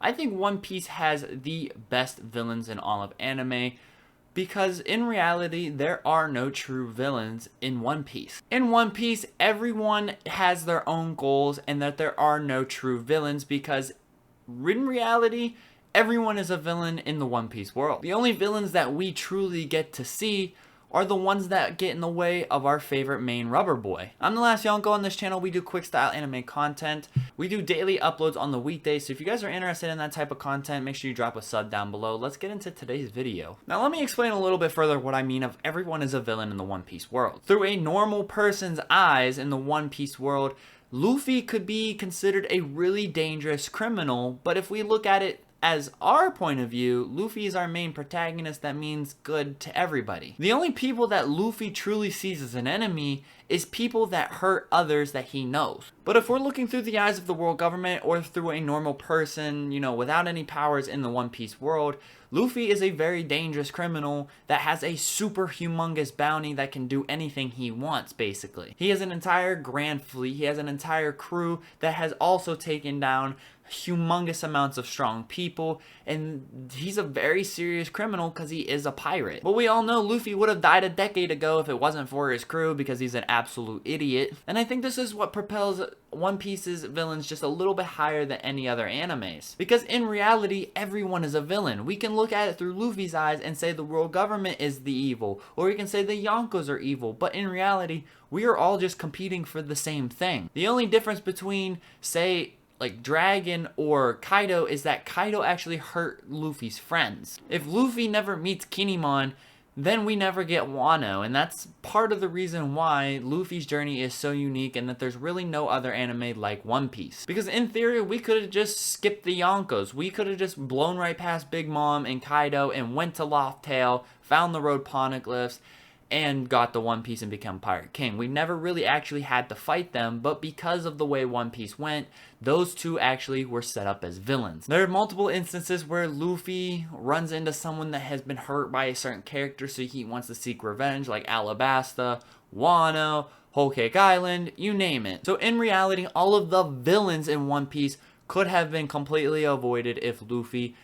I think One Piece has the best villains in all of anime, because in reality, there are no true villains in One Piece. In One Piece, everyone has their own goals and that there are no true villains because in reality, everyone is a villain in the One Piece world. The only villains that we truly get to see are the ones that get in the way of our favorite main rubber boy. I'm the last Yonko. On this channel, we do quick style anime content. We do daily uploads on the weekdays, so if you guys are interested in that type of content, make sure you drop a sub down below. Let's get into today's video. Now let me explain a little bit further what I mean of everyone is a villain in the One Piece world. Through a normal person's eyes in the One Piece world, Luffy could be considered a really dangerous criminal, but if we look at it as our point of view, Luffy is our main protagonist that means good to everybody. The only people that Luffy truly sees as an enemy is people that hurt others that he knows. But if we're looking through the eyes of the world government or through a normal person, you know, without any powers in the One Piece world, Luffy is a very dangerous criminal that has a super humongous bounty that can do anything he wants, basically. He has an entire grand fleet, he has an entire crew that has also taken down humongous amounts of strong people, and he's a very serious criminal because he is a pirate. But we all know Luffy would have died a decade ago if it wasn't for his crew because he's an absolute idiot. And I think this is what propels One Piece's villains just a little bit higher than any other animes. Because in reality, everyone is a villain. We can look at it through Luffy's eyes and say the world government is the evil, or we can say the Yonkos are evil, but in reality, we are all just competing for the same thing. The only difference between, say, like Dragon or Kaido is that Kaido actually hurt Luffy's friends. If Luffy never meets Kinemon, then we never get Wano, and that's part of the reason why Luffy's journey is so unique and that there's really no other anime like One Piece. Because in theory, we could have just skipped the Yonkos. We could have just blown right past Big Mom and Kaido and went to Lost Tail, found the road poneglyphs, and got the One Piece and become Pirate King. We never really actually had to fight them, but because of the way One Piece went, those two actually were set up as villains. There are multiple instances where Luffy runs into someone that has been hurt by a certain character, so he wants to seek revenge, like Alabasta, Wano, Whole Cake Island, you name it. So in reality, all of the villains in One Piece could have been completely avoided if Luffy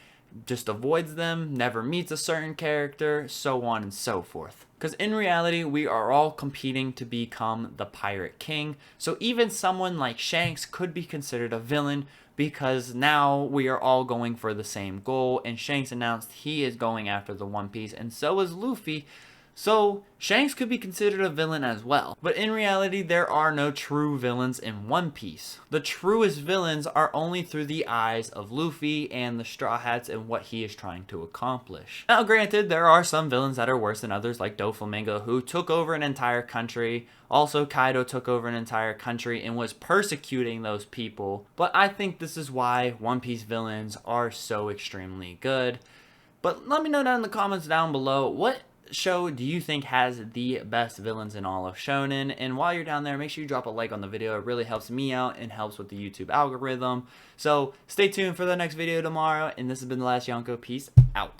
just avoids them, never meets a certain character, so on and so forth. Because in reality, we are all competing to become the Pirate King, so even someone like Shanks could be considered a villain because now we are all going for the same goal, and Shanks announced he is going after the One Piece, and so is Luffy. So Shanks could be considered a villain as well. But in reality, there are no true villains in One Piece. The truest villains are only through the eyes of Luffy and the Straw Hats and what he is trying to accomplish. Now granted, there are some villains that are worse than others, like Doflamingo, who took over an entire country. Also, Kaido took over an entire country and was persecuting those people. But I think this is why One Piece villains are so extremely good. But let me know down in the comments down below, what show do you think has the best villains in all of shonen? And while you're down there, make sure you drop a like on the video. It really helps me out and helps with the YouTube algorithm. So stay tuned for the next video tomorrow, and this has been the last Yonko. Peace out.